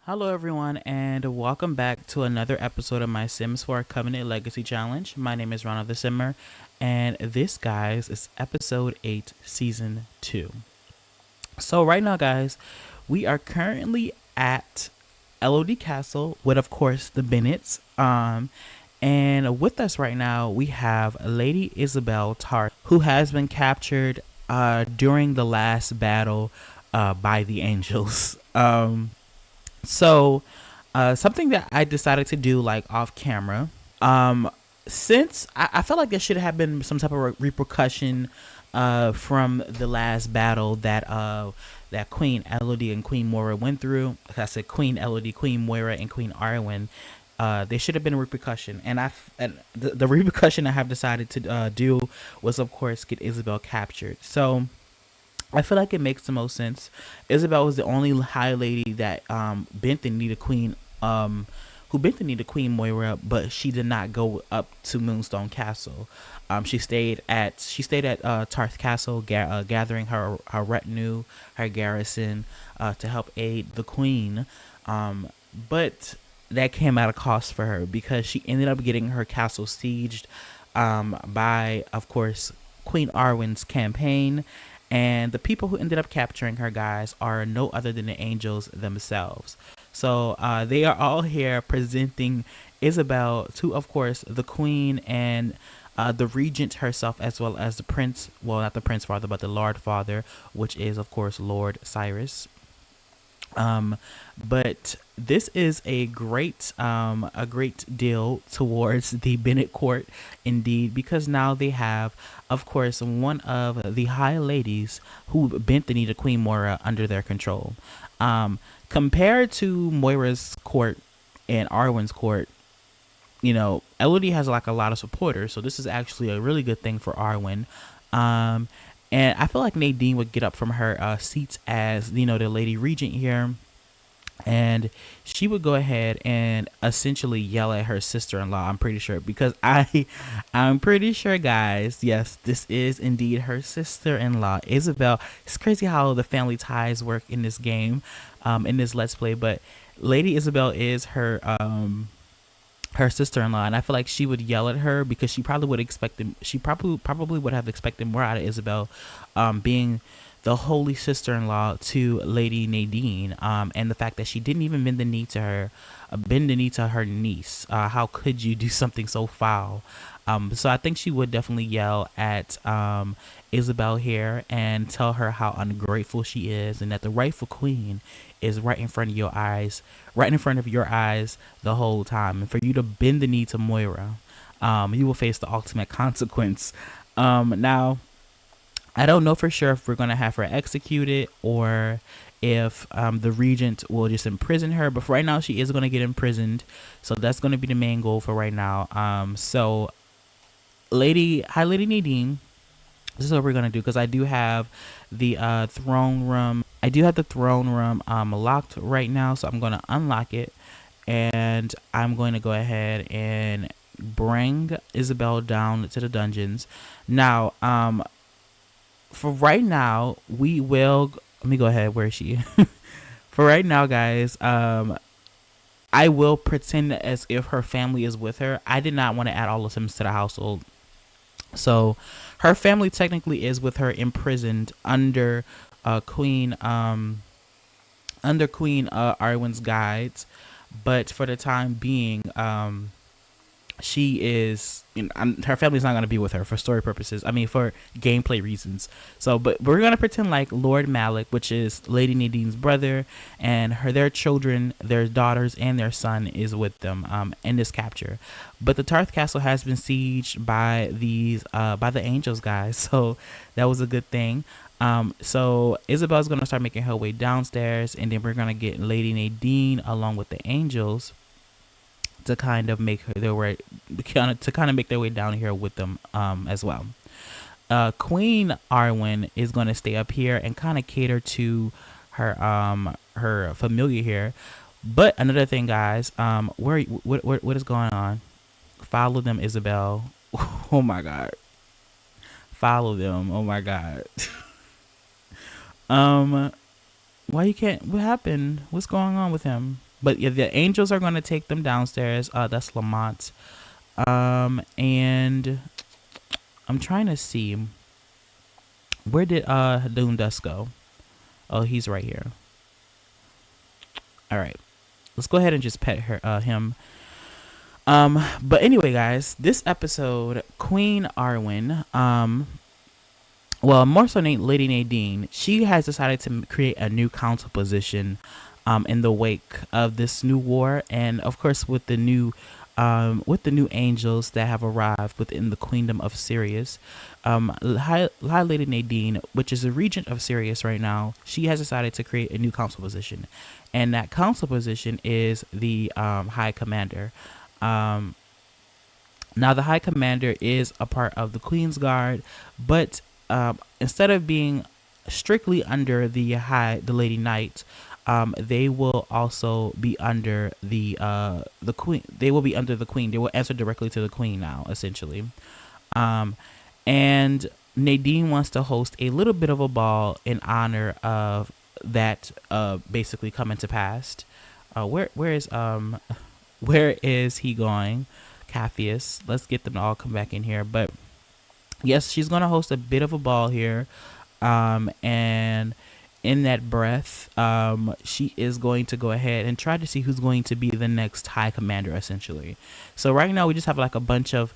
Hello, everyone, and welcome back to another episode of my Sims 4 Covenant Legacy Challenge. My name is Ronald the Simmer, and this, guys, is episode 8, season 2. So, right now, guys, we are currently at LOD Castle with, of course, the Bennets. And with us right now, we have Lady Isabel Tart, who has been captured during the last battle by the angels. So something that I decided to do like off camera, um, since I felt like there should have been some type of repercussion from the last battle that Queen Elodie and Queen Moira went through. Like I said, Queen Elodie, Queen Moira, and Queen Arwen. There should have been a repercussion, and the repercussion I have decided to do was, of course, get Isabel captured. So I feel like it makes the most sense. Isabel was the only high lady that bent the knee to Queen, who bent the knee to Queen Moira, but she did not go up to Moonstone Castle. She stayed at Tarth Castle, gathering her retinue, her garrison, to help aid the Queen. But that came at a cost for her because she ended up getting her castle sieged by, of course, Queen Arwen's campaign, and the people who ended up capturing her, guys, are no other than the angels themselves. So they are all here presenting Isabel to, of course, the queen and the regent herself, as well as the prince. Well, not the prince father, but the lord father, which is, of course, Lord Cyrus. Um, but this is a great deal towards the Bennet court, indeed, because now they have, of course, one of the high ladies who bent the knee to Queen Moira under their control. Compared to Moira's court and Arwen's court, Elodie has like a lot of supporters, so this is actually a really good thing for Arwen. Um, and I feel like Nadine would get up from her seats as the Lady Regent here, and she would go ahead and essentially yell at her sister-in-law. I'm pretty sure, because I'm pretty sure, guys, yes, this is indeed her sister-in-law, Isabel. It's crazy how the family ties work in this game, in this let's play. But Lady Isabel is her sister-in-law, and I feel like she would yell at her because she probably would have expected more out of Isabel, being the holy sister-in-law to Lady Nadine, and the fact that she didn't even bend the knee to her niece. How could you do something so foul? So I think she would definitely yell at Isabel here and tell her how ungrateful she is, and that the rightful queen is right in front of your eyes, the whole time. And for you to bend the knee to Moira, you will face the ultimate consequence. Now, I don't know for sure if we're gonna have her executed or if the regent will just imprison her. But for right now, she is gonna get imprisoned, so that's gonna be the main goal for right now. So Lady Nadine, this is what we're gonna do, because I do have the throne room. I do have the throne room locked right now, so I'm gonna unlock it, and I'm going to go ahead and bring Isabel down to the dungeons. Now, for right now, we will. Let me go ahead. Where is she? For right now, guys, I will pretend as if her family is with her. I did not want to add all the Sims to the household, so her family technically is with her, imprisoned under Queen Arwen's guides. But for the time being, she is, her family's not going to be with her for story purposes. I mean, for gameplay reasons. So, but we're going to pretend like Lord Malik, which is Lady Nadine's brother, and their children, their daughters, and their son is with them in this capture. But the Tarth Castle has been sieged by the angels, guys. So that was a good thing. So Isabel's going to start making her way downstairs, and then we're going to get Lady Nadine along with the angels to kind of make their way, make their way down here with them as well. Queen Arwen is going to stay up here and kind of cater to her familiar here. But another thing, guys, what is going on? Follow them, Isabel. Oh my god. Follow them. Oh my god. um why you can't, what happened? What's going on with him? But yeah, the angels are going to take them downstairs. That's Lamont. And I'm trying to see, where did Dundas go? Oh, he's right here. All right, let's go ahead and just pet him. But anyway, guys, this episode, Queen Arwen, well, more so Lady Nadine, she has decided to create a new council position in the wake of this new war, and of course with the new angels that have arrived within the Queendom of Sirius. High Lady Nadine, which is a regent of Sirius right now, she has decided to create a new council position, and that council position is the High Commander. Um, Now, the High Commander is a part of the Queen's Guard, but instead of being strictly under the Lady Knight, they will also be under the Queen. They will be under the Queen. They will answer directly to the Queen now, essentially. Um, and Nadine wants to host a little bit of a ball in honor of that basically coming to pass. Where is where is he going? Capheus. Let's get them to all come back in here. But yes, she's gonna host a bit of a ball here. And in that breath, she is going to go ahead and try to see who's going to be the next High Commander, essentially. So right now we just have like a bunch of,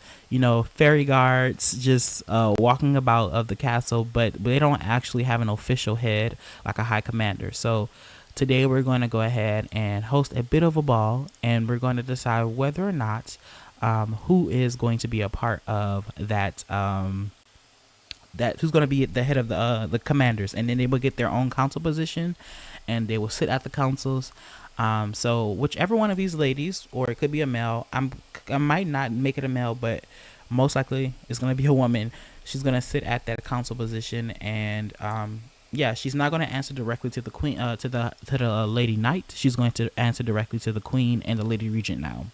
fairy guards just walking about of the castle, but they don't actually have an official head like a High Commander. So today we're going to go ahead and host a bit of a ball, and we're going to decide whether or not who is going to be a part of that. That who's going to be the head of the commanders, and then they will get their own council position, and they will sit at the councils. So whichever one of these ladies, or it could be a male. I might not make it a male, but most likely it's going to be a woman. She's going to sit at that council position, and yeah, she's not going to answer directly to the queen, to the Lady Knight. She's going to answer directly to the Queen and the Lady Regent now.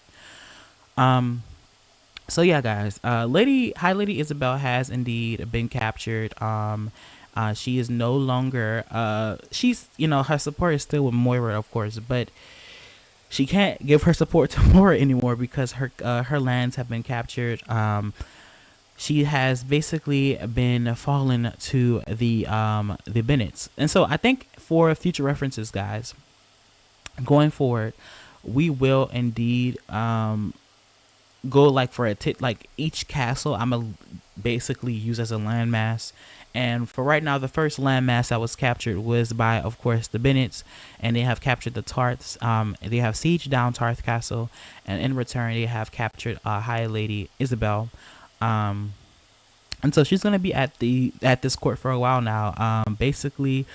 So yeah, guys, High Lady Isabel has indeed been captured. She is no longer. She's her support is still with Moira, of course, but she can't give her support to Moira anymore because her lands have been captured. She has basically been fallen to the Bennets, and so I think for future references, guys, going forward, we will indeed go like for like each castle I'm gonna basically use as a landmass. And for right now, the first landmass that was captured was by, of course, the Bennets, and they have captured the Tarths. They have sieged down Tarth Castle, and in return they have captured High Lady Isabel. And so she's gonna be at this court for a while now, basically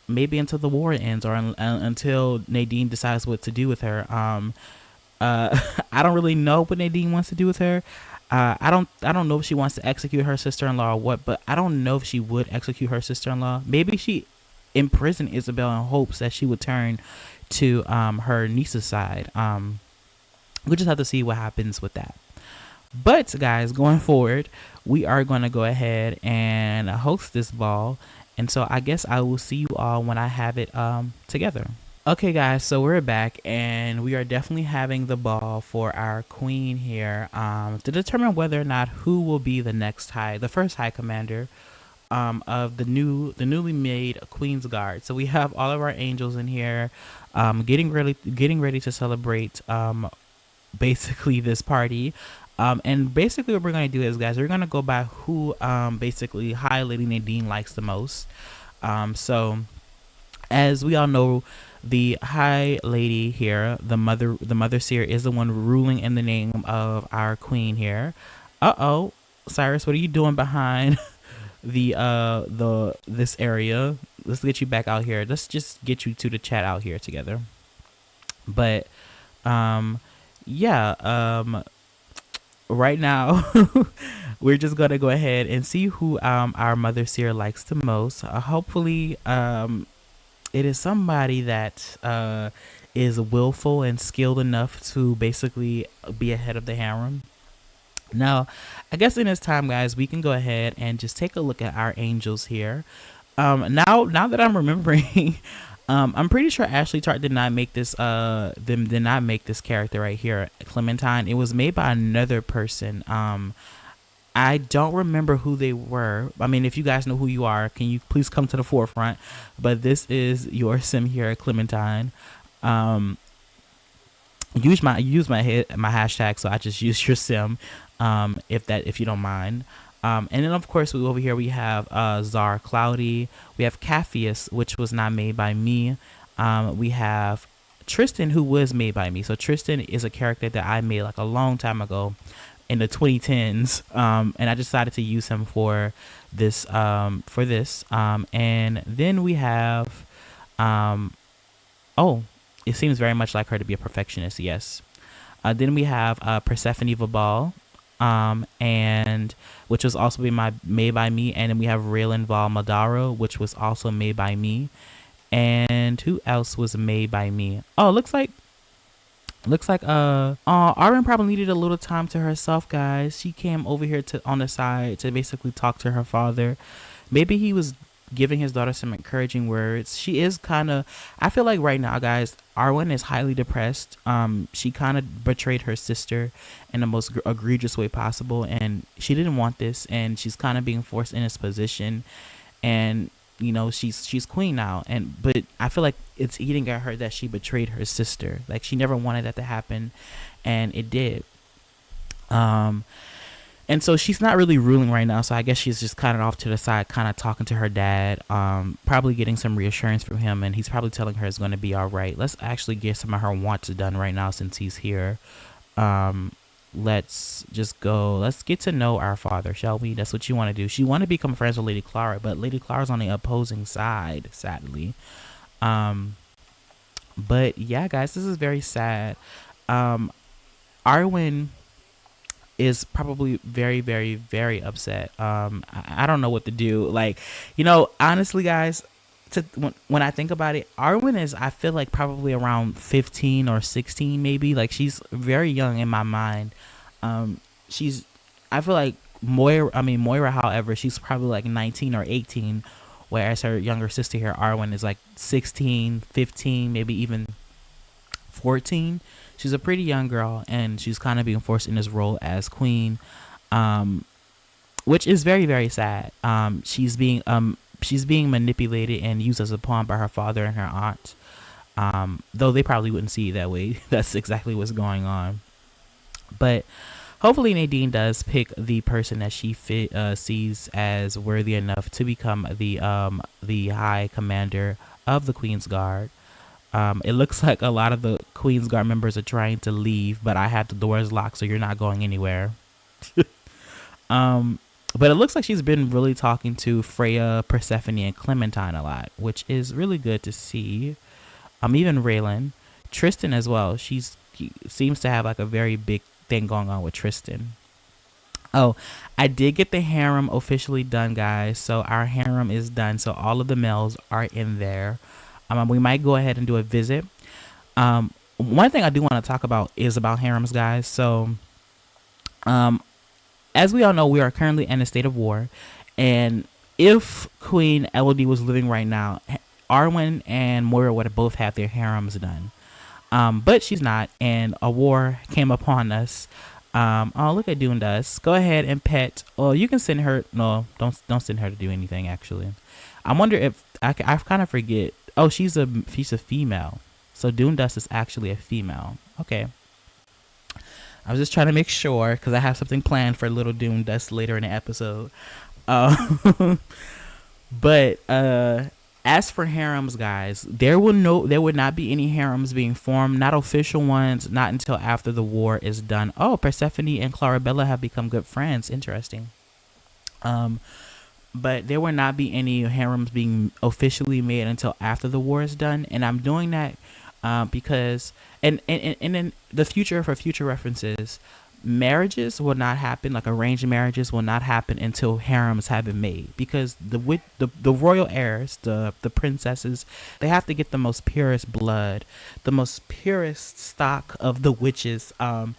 maybe until the war ends, or until Nadine decides what to do with her. I don't really know what Nadine wants to do with her. I don't know if she wants to execute her sister-in-law or what, but I don't know if she would execute her sister-in-law. Maybe she imprisoned Isabel in hopes that she would turn to her niece's side. We'll just have to see what happens with that. But guys, going forward, we are going to go ahead and host this ball, and so I guess I will see you all when I have it together. Okay, guys, so we're back, and we are definitely having the ball for our queen here, to determine whether or not who will be the first High Commander of the newly made Queen's Guard. So we have all of our angels in here, getting ready to celebrate basically this party. And basically what we're gonna do is, guys, we're gonna go by who basically High Lady Nadine likes the most. So as we all know, the High Lady here, the mother seer, is the one ruling in the name of our queen here. Cyrus, what are you doing behind this area? Let's get you back out here. Let's just get you to the chat out here together. But yeah, right now we're just gonna go ahead and see who our mother seer likes the most. Hopefully it is somebody that is willful and skilled enough to basically be ahead of the harem. Now, I guess in this time, guys, we can go ahead and just take a look at our angels here. Now that I'm remembering, I'm pretty sure Ashley Tart did not make this. Them did not make this character right here, Clementine. It was made by another person. I don't remember who they were. I mean, if you guys know who you are, can you please come to the forefront? But this is your sim here, Clementine. Um, my hashtag, so I just use your sim, if you don't mind. And then of course over here we have Czar Cloudy. We have Capheus, which was not made by me. We have Tristan, who was made by me. So Tristan is a character that I made like a long time ago in the 2010s, and I decided to use him for this. And then we have oh, it seems very much like her to be a perfectionist. Yes. Then we have Persephone Vabal, and which was also made by me. And then we have Raylan Val Madaro, which was also made by me. And who else was made by me? Oh, looks like Arwen probably needed a little time to herself, guys. She came over here to on the side to basically talk to her father. Maybe he was giving his daughter some encouraging words. She is kind of, I feel like right now, guys, Arwen is highly depressed. She kind of betrayed her sister in the most egregious way possible, and she didn't want this, and she's kind of being forced in this position. And she's queen now, but I feel like it's eating at her that she betrayed her sister. Like, she never wanted that to happen, and it did. And so she's not really ruling right now. So I guess she's just kind of off to the side, kind of talking to her dad, probably getting some reassurance from him. And he's probably telling her it's going to be all right. Let's actually get some of her wants done right now since he's here. Let's just go. Let's get to know our father, shall we? That's what you want to do. She want to become friends with Lady Clara, but Lady Clara's on the opposing side, sadly. But yeah, guys, this is very sad. Arwen is probably very, very, very upset. I don't know what to do. Like, honestly, guys, when I think about it, Arwen is, I feel like, probably around 15 or 16, maybe. Like, she's very young in my mind. She's, I feel like Moira, however, she's probably like 19 or 18, whereas her younger sister here, Arwen, is like 16, 15, maybe even 14. She's a pretty young girl, and she's kind of being forced in this role as queen, which is very, very sad. She's being manipulated and used as a pawn by her father and her aunt. Though they probably wouldn't see it that way. That's exactly what's going on. But hopefully Nadine does pick the person that she sees as worthy enough to become the High Commander of the Queen's Guard. It looks like a lot of the Queen's Guard members are trying to leave, but I have the doors locked, so you're not going anywhere. But it looks like she's been really talking to Freya, Persephone, and Clementine a lot, which is really good to see. Even Raylan, Tristan as well. He seems to have like a very big thing going on with Tristan. Oh, I did get the harem officially done, guys. So our harem is done. So all of the males are in there. We might go ahead and do a visit. One thing I do want to talk about is about harems, guys. So, as we all know, we are currently in a state of war. And if Queen Elodie was living right now, Arwen and Moira would have both had their harems done. But she's not, and a war came upon us. Oh, look at Dundas. Go ahead and pet. Oh, you can send her. No, don't send her to do anything, actually. I wonder if I kind of forget. Oh, she's a female. So Dundas is actually a female. Okay. I was just trying to make sure because I have something planned for little Dundas later in the episode. But as for harems, guys, there would not be any harems being formed, not official ones, not until after the war is done. Oh, Persephone and Clarabella have become good friends. Interesting. But there will not be any harems being officially made until after the war is done. And I'm doing that because, and in the future, for future references, marriages will not happen, like arranged marriages will not happen until harems have been made, because the royal heirs, the princesses, they have to get the most purest blood, the most purest stock of the witches, and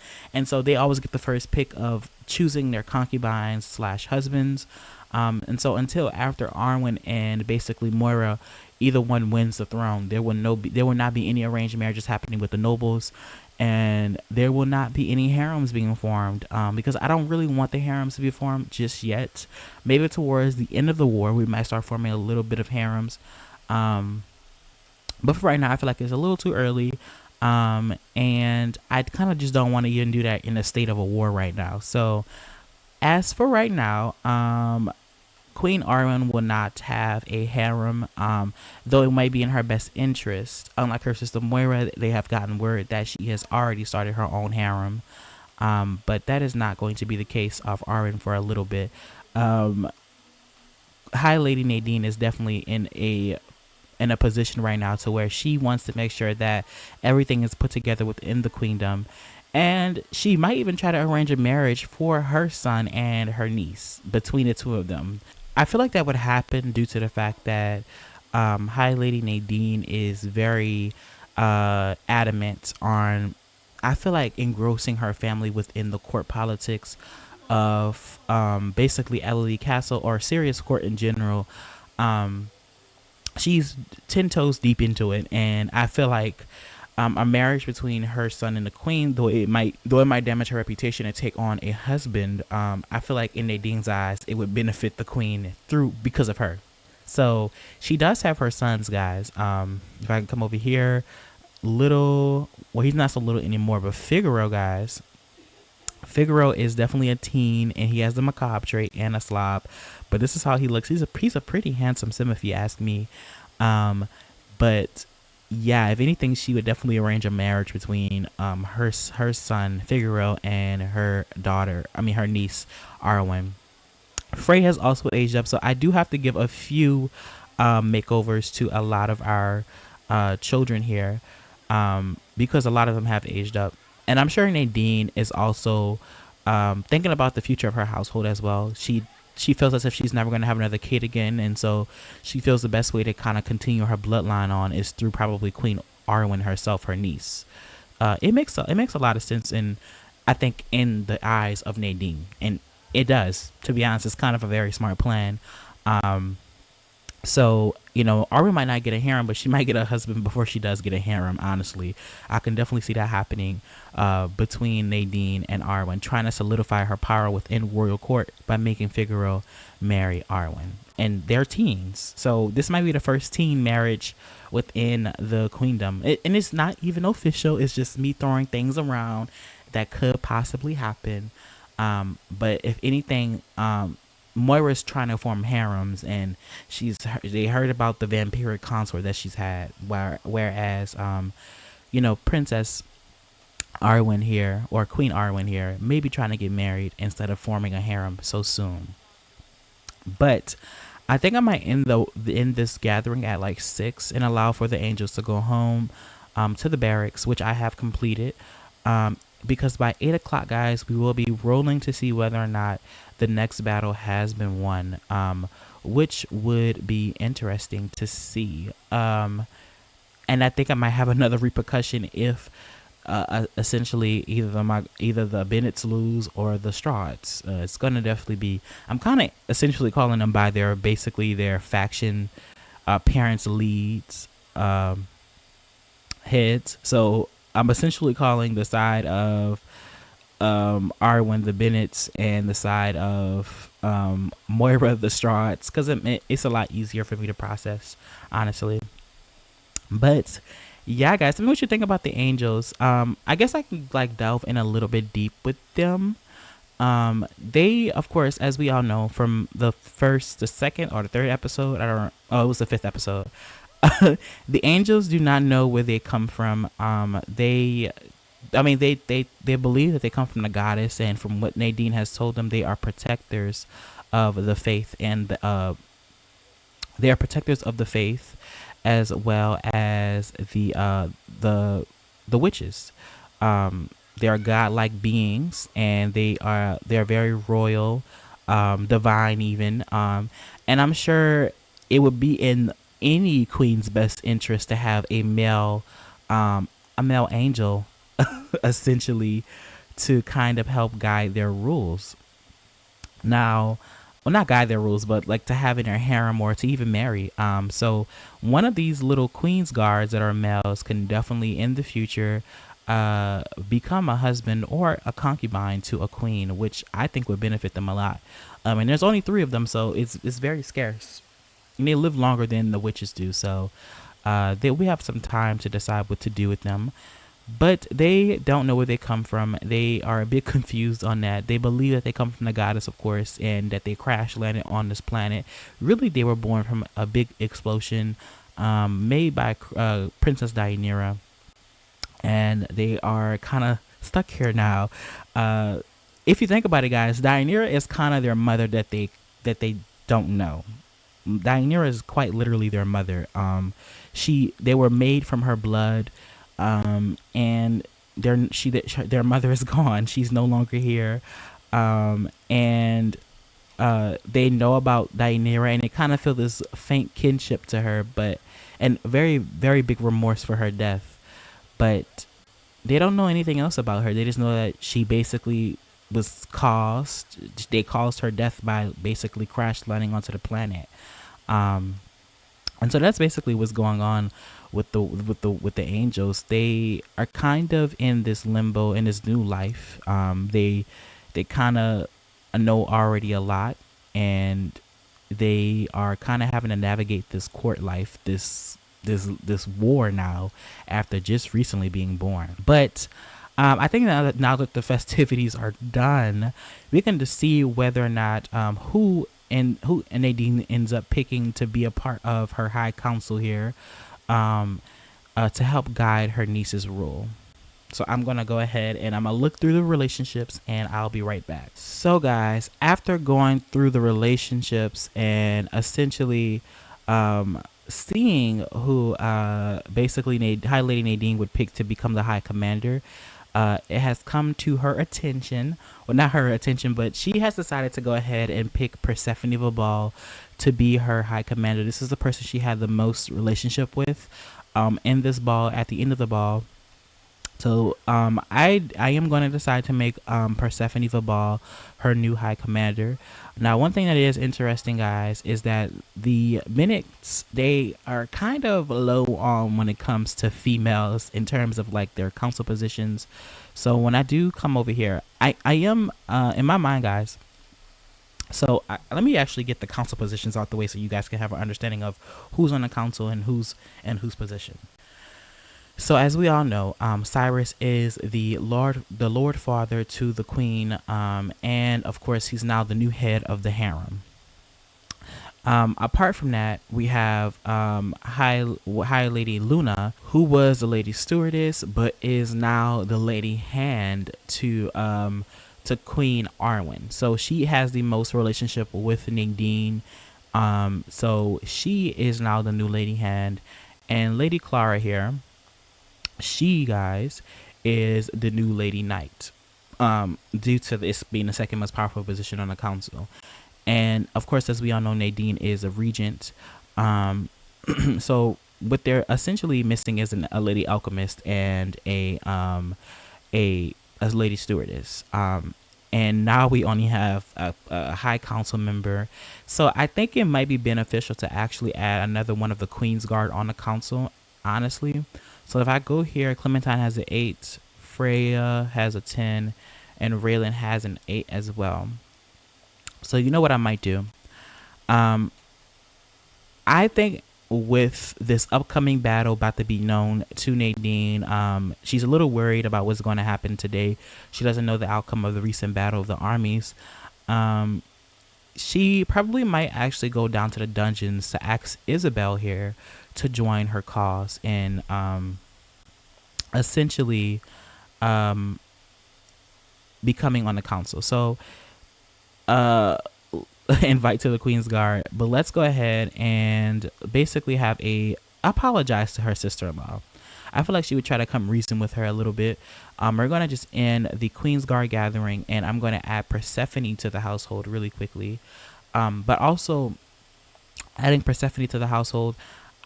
so they always get the first pick of choosing their concubines / husbands. And so until after Arwen and basically Moira, either one wins the throne, there will not be any arranged marriages happening with the nobles, and there will not be any harems being formed. Because I don't really want the harems to be formed just yet. Maybe towards the end of the war, we might start forming a little bit of harems. Um, but for right now, I feel like it's a little too early. And I kind of just don't want to even do that in a state of a war right now. So as for right now, Queen Arwen will not have a harem, though it might be in her best interest. Unlike her sister Moira, they have gotten word that she has already started her own harem. But that is not going to be the case of Arwen for a little bit. Um, High Lady Nadine is definitely in a position right now to where she wants to make sure that everything is put together within the queendom, and she might even try to arrange a marriage for her son and her niece between the two of them. I feel like that would happen due to the fact that High Lady Nadine is very adamant on, I feel like, engrossing her family within the court politics of basically Ellery Castle or Sirius Court in general. Um, she's 10 toes deep into it, and I feel like a marriage between her son and the queen, though it might damage her reputation and take on a husband, I feel like in Nadine's eyes it would benefit the queen through because of her. So she does have her sons, guys. If I can come over here, little, well, he's not so little anymore, but Figaro, guys. Figaro is definitely a teen, and he has the macabre trait and a slob, but this is how he looks. He's a pretty handsome sim, if you ask me. Um, but yeah, if anything, she would definitely arrange a marriage between her son Figaro and her daughter. I mean, her niece Arwen. Frey has also aged up, so I do have to give a few makeovers to a lot of our children here, because a lot of them have aged up. And I'm sure Nadine is also thinking about the future of her household as well. She feels as if she's never going to have another kid again, and so she feels the best way to kind of continue her bloodline on is through probably Queen Arwen herself, her niece. It makes a lot of sense, and I think in the eyes of Nadine, and it does. To be honest, it's kind of a very smart plan. Um, so, Arwen might not get a harem, but she might get a husband before she does get a harem, honestly. I can definitely see that happening between Nadine and Arwen, trying to solidify her power within royal court by making Figaro marry Arwen. And they're teens. So this might be the first teen marriage within the queendom. And it's not even official. It's just me throwing things around that could possibly happen. But if anything, Moira's trying to form harems, and they heard about the vampiric consort that she's had, whereas Princess Arwen here, or Queen Arwen here, may be trying to get married instead of forming a harem so soon. But I think I might end this gathering at like 6 and allow for the angels to go home to the barracks, which I have completed. Because by 8 o'clock, guys, we will be rolling to see whether or not the next battle has been won, which would be interesting to see. And I think I might have another repercussion if essentially either the Bennets lose or the Strahds. It's going to definitely be, I'm kind of essentially calling them by their faction parents leads heads. So I'm essentially calling the side of Arwen the Bennets and the side of Moira the Strahds, because it's a lot easier for me to process, honestly. But yeah, guys, tell me what you think about the angels. I guess I can like delve in a little bit deep with them. They, of course, as we all know from the second or the third episode, I don't, oh, it was the fifth episode. The angels do not know where they come from. They believe that they come from the goddess, and from what Nadine has told them, they are protectors of the faith, and they are protectors of the faith, as well as the witches. They are godlike beings, and they are very royal, divine even. And I'm sure it would be in any queen's best interest to have a male angel essentially to kind of help guide their rules. Now, well, not guide their rules, but like to have in their harem or to even marry. So one of these little queen's guards that are males can definitely in the future become a husband or a concubine to a queen, which I think would benefit them a lot. And there's only three of them, so it's very scarce. And they live longer than the witches do, so we have some time to decide what to do with them. But they don't know where they come from. They are a bit confused on that. They believe that they come from the goddess, of course, and that they crash landed on this planet. Really, they were born from a big explosion made by Princess Deianira, and they are kind of stuck here now. If you think about it, guys, Deianira is kind of their mother that they don't know. Deianira is quite literally their mother. They were made from her blood, and their mother is gone. She's no longer here, and they know about Deianira, and they kind of feel this faint kinship to her, and very very big remorse for her death, but they don't know anything else about her. They just know that she basically they caused her death by basically crash landing onto the planet. Um, and so that's basically what's going on with the angels. They are kind of in this limbo in this new life. They kind of know already a lot, and they are kind of having to navigate this court life, this war now after just recently being born. But I think now that the festivities are done, we can just see whether or not who Nadine ends up picking to be a part of her high council here, to help guide her niece's rule. So I'm gonna go ahead and I'm gonna look through the relationships, and I'll be right back. So guys, after going through the relationships and essentially seeing who basically High Lady Nadine would pick to become the High Commander, it has come to her attention, well, not her attention, but she has decided to go ahead and pick Persephone Vabal to be her High Commander. This is the person she had the most relationship with in this ball, at the end of the ball. So I am going to decide to make Persephone Vabal her new High Commander. Now, one thing that is interesting, guys, is that the Bennets, they are kind of low on when it comes to females in terms of like their council positions. So when I do come over here, I am in my mind, guys. So let me actually get the council positions out the way so you guys can have an understanding of who's on the council and whose position. So as we all know, Cyrus is the Lord Father to the Queen, and of course he's now the new head of the harem. Apart from that, we have High Lady Luna, who was the Lady Stewardess, but is now the Lady Hand to Queen Arwen. So she has the most relationship with Nadine. So she is now the new Lady Hand, and Lady Clara here, she, guys, is the new Lady Knight, due to this being the second most powerful position on the council. And of course, as we all know, Nadine is a regent. So what they're essentially missing is a lady alchemist and a lady stewardess. And now we only have a high council member. So I think it might be beneficial to actually add another one of the Queen's Guard on the council, honestly. So if I go here, Clementine has an 8, Freya has a 10, and Raylan has an 8 as well. So you know what I might do? I think with this upcoming battle about to be known to Nadine, she's a little worried about what's going to happen today. She doesn't know the outcome of the recent battle of the armies. She probably might actually go down to the dungeons to ask Isabel here to join her cause and essentially becoming on the council. So invite to the Queen's Guard, but let's go ahead and basically have apologize to her sister-in-law. I feel like she would try to come reason with her a little bit. We're going to just end the Queen's Guard gathering, and I'm going to add Persephone to the household really quickly. But also adding Persephone to the household,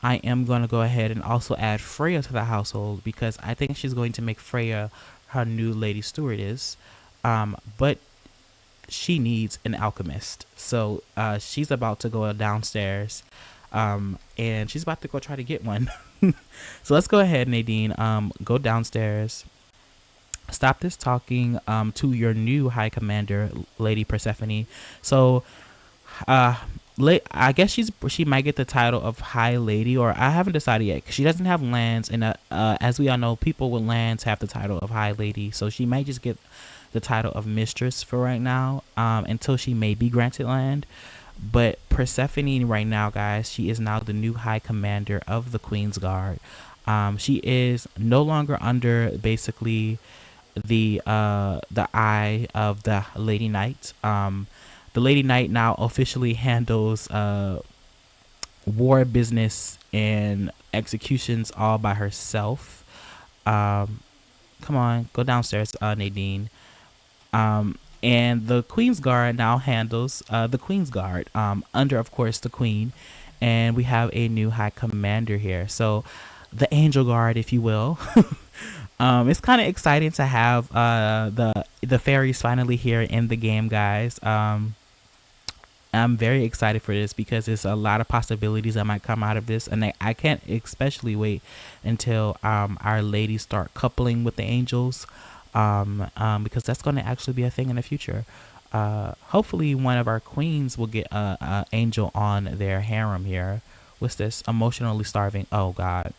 I am going to go ahead and also add Freya to the household, because I think she's going to make Freya her new Lady Stewardess. But she needs an alchemist. So she's about to go downstairs, and she's about to go try to get one. So let's go ahead, Nadine. Go downstairs. Stop this talking to your new high commander, Lady Persephone. So uh I guess she might get the title of High Lady, or I haven't decided yet. 'Cause she doesn't have lands, and as we all know, people with lands have the title of High Lady. So she might just get the title of Mistress for right now, until she may be granted land. But Persephone right now, guys, she is now the new High Commander of the Queen's Guard. She is no longer under basically the eye of the Lady Knight. The Lady Knight now officially handles war business and executions all by herself. Come on, go downstairs, Nadine. And the Queen's Guard now handles the Queen's Guard, under, of course, the Queen. And we have a new High Commander here. So the Angel Guard, if you will. It's kind of exciting to have the fairies finally here in the game, guys. I'm very excited for this because there's a lot of possibilities that might come out of this, and I can't especially wait until our ladies start coupling with the angels, because that's going to actually be a thing in the future. Hopefully, one of our queens will get a angel on their harem here. What's this? Emotionally starving. Oh God.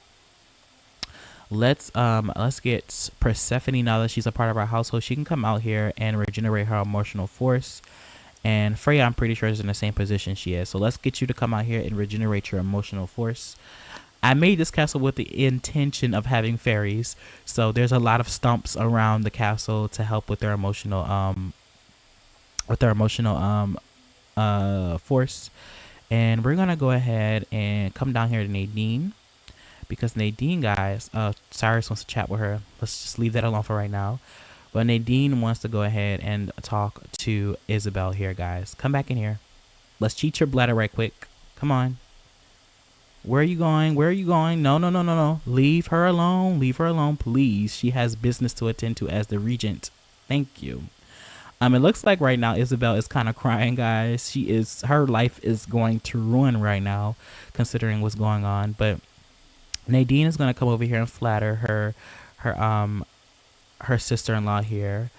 Let's get Persephone now that she's a part of our household. She can come out here and regenerate her emotional force. And Freya, I'm pretty sure, is in the same position she is. So let's get you to come out here and regenerate your emotional force. I made this castle with the intention of having fairies, so there's a lot of stumps around the castle to help with their emotional force. And we're gonna go ahead and come down here to Nadine, because Nadine, guys, Cyrus wants to chat with her. Let's just leave that alone for right now. But Nadine wants to go ahead and talk to Isabel here, guys. Come back in here. Let's cheat your bladder right quick. Come on. Where are you going? Where are you going? No, no, no, no, no. Leave her alone. Leave her alone, please. She has business to attend to as the regent. Thank you. It looks like right now Isabel is kind of crying, guys. Her life is going to ruin right now, considering what's going on. But Nadine is going to come over here and flatter her sister-in-law here,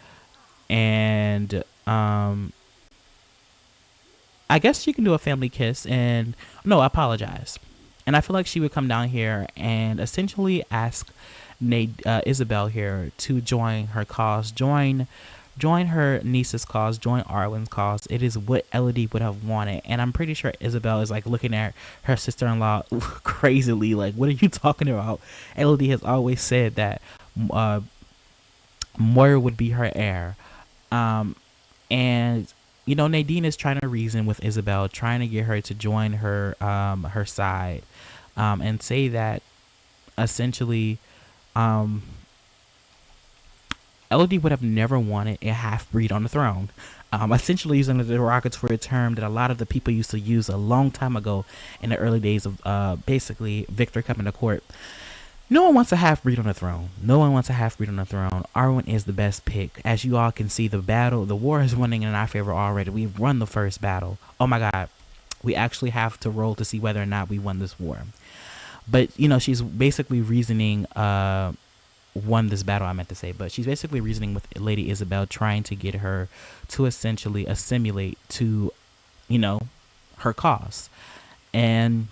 and I guess she can do a family kiss. And no, I apologize. And I feel like she would come down here and essentially ask Isabel here to join her cause, join her niece's cause, join Arwen's cause. It is what Elodie would have wanted. And I'm pretty sure Isabel is like looking at her sister-in-law crazily, like, what are you talking about? Elodie has always said that Moira would be her heir. And Nadine is trying to reason with Isabel, trying to get her to join her side, and say that essentially Elodie would have never wanted a half-breed on the throne. Essentially using the derogatory term that a lot of the people used to use a long time ago in the early days of basically Victor coming to court. No one wants a half-breed on the throne. No one wants a half-breed on the throne. Arwen is the best pick. As you all can see, the war is running in our favor already. We've won the first battle. Oh my God. We actually have to roll to see whether or not we won this war. But, she's basically reasoning, won this battle, I meant to say. But she's basically reasoning with Lady Isabel, trying to get her to essentially assimilate to, her cause. And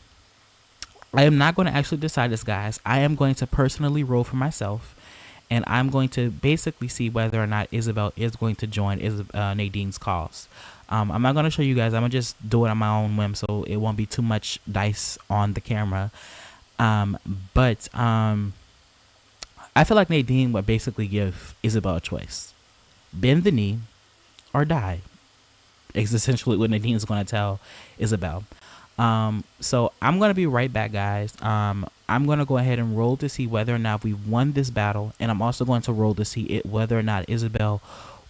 I am not going to actually decide this, guys. I am going to personally roll for myself, and I'm going to basically see whether or not Isabel is going to join Nadine's cause. I'm not going to show you guys. I'm going to just do it on my own whim, so it won't be too much dice on the camera. But I feel like Nadine would basically give Isabel a choice. Bend the knee or die. Is essentially what Nadine is going to tell Isabel. So I'm going to be right back, guys. I'm going to go ahead and roll to see whether or not we won this battle. And I'm also going to roll to see whether or not Isabel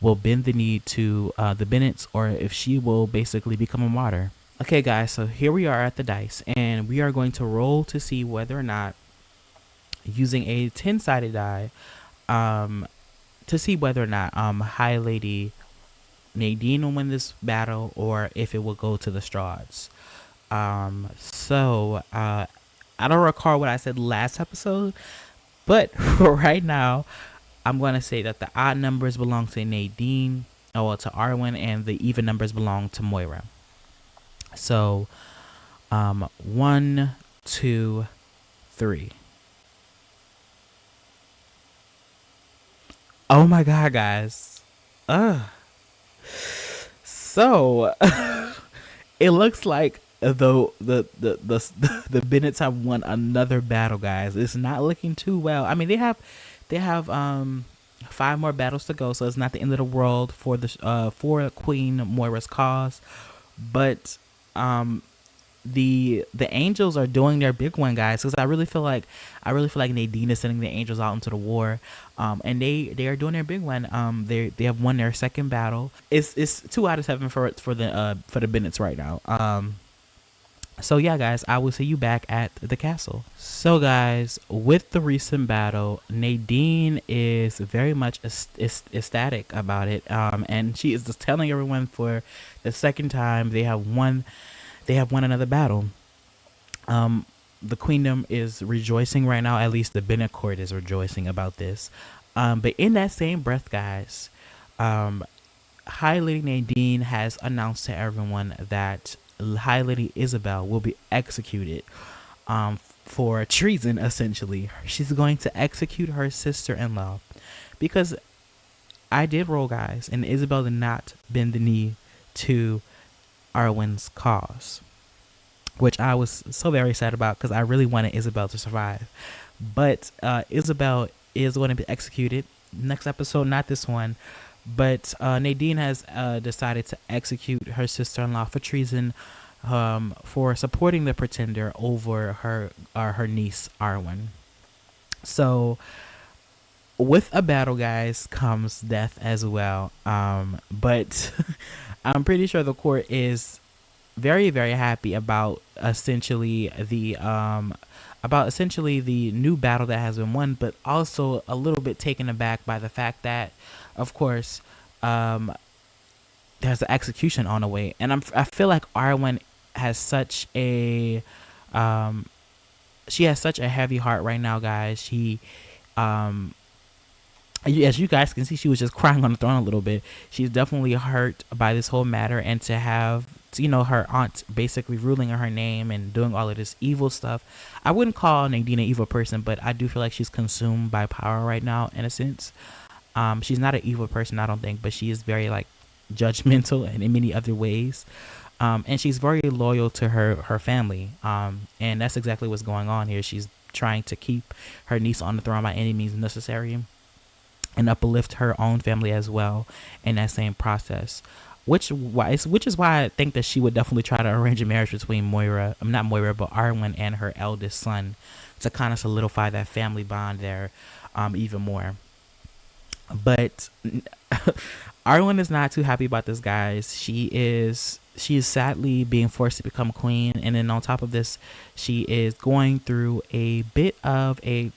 will bend the knee to the Bennets, or if she will basically become a martyr. Okay, guys, so here we are at the dice, and we are going to roll to see whether or not, using a 10-sided die, to see whether or not High Lady Nadine will win this battle or if it will go to the straws. I don't recall what I said last episode, but for right now, I'm going to say that the odd numbers belong to Nadine, well, to Arwen, and the even numbers belong to Moira. So, 1, 2, 3. Oh my god, guys. So it looks like the Bennets have won another battle, guys. It's not looking too well. I mean, they have 5 more battles to go, so it's not the end of the world for the for Queen Moira's cause. But the angels are doing their big one, guys, because I really feel like Nadine is sending the angels out into the war, and they are doing their big one. They have won their second battle. It's 2 out of 7 for the Bennets right now. So yeah, guys, I will see you back at the castle. So guys, with the recent battle, Nadine is very much ecstatic about it, and she is just telling everyone for the second time they have won another battle. The queendom is rejoicing right now. At least the Bennet court is rejoicing about this. But in that same breath, guys, High Lady Nadine has announced to everyone that High Lady Isabel will be executed for treason, essentially. She's going to execute her sister-in-law because I did roll, guys, and Isabel did not bend the knee to Arwen's cause, which I was so very sad about because I really wanted Isabel to survive. But Isabel is going to be executed next episode, not this one. But Nadine has decided to execute her sister-in-law for treason, for supporting the pretender over her niece Arwen. So with a battle, guys, comes death as well. But I'm pretty sure the court is very very happy about essentially the new battle that has been won, but also a little bit taken aback by the fact that, of course, there's an execution on the way, and I feel like Arwen has such a she has such a heavy heart right now, guys. Um as you guys can see, she was just crying on the throne a little bit. She's definitely hurt by this whole matter, and to have her aunt basically ruling in her name and doing all of this evil stuff. I wouldn't call Nadine an evil person, but I do feel like she's consumed by power right now, in a sense. She's not an evil person, I don't think, but she is very like judgmental and in many other ways. And she's very loyal to her family. And that's exactly what's going on here. She's trying to keep her niece on the throne by any means necessary, and uplift her own family as well in that same process. Which is why I think that she would definitely try to arrange a marriage between not Moira, but Arwen and her eldest son, to kind of solidify that family bond there, even more. But Arwen is not too happy about this, guys. She is sadly being forced to become queen, and then on top of this, she is going through a bit of a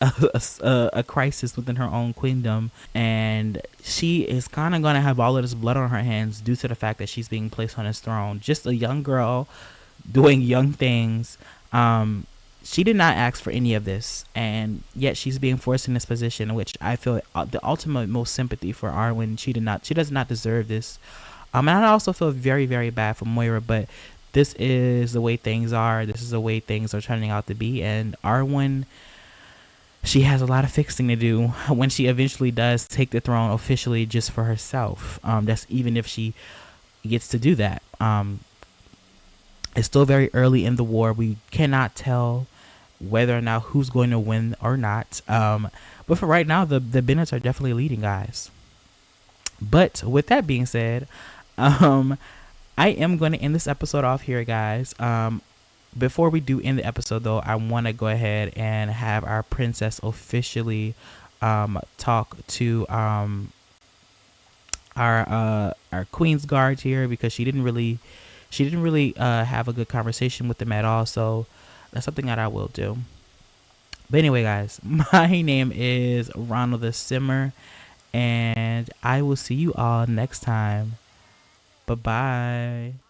a crisis within her own queendom, and she is kind of going to have all of this blood on her hands due to the fact that she's being placed on this throne. Just a young girl doing young things. She did not ask for any of this, and yet she's being forced in this position, which I feel the ultimate most sympathy for Arwen. She does not deserve this. And I also feel very very bad for Moira, but this is the way things are. This is the way things are turning out to be, and Arwen, she has a lot of fixing to do when she eventually does take the throne officially just for herself. That's even if she gets to do that. It's still very early in the war. We cannot tell whether or not who's going to win or not. But for right now, the Bennets are definitely leading, guys. But with that being said, I am going to end this episode off here, guys. Before we do end the episode, though, I want to go ahead and have our princess officially talk to our Queen's Guards here, because she didn't really have a good conversation with them at all. So that's something that I will do. But anyway, guys, my name is Ronald the Simmer, And I will see you all next time. Bye bye.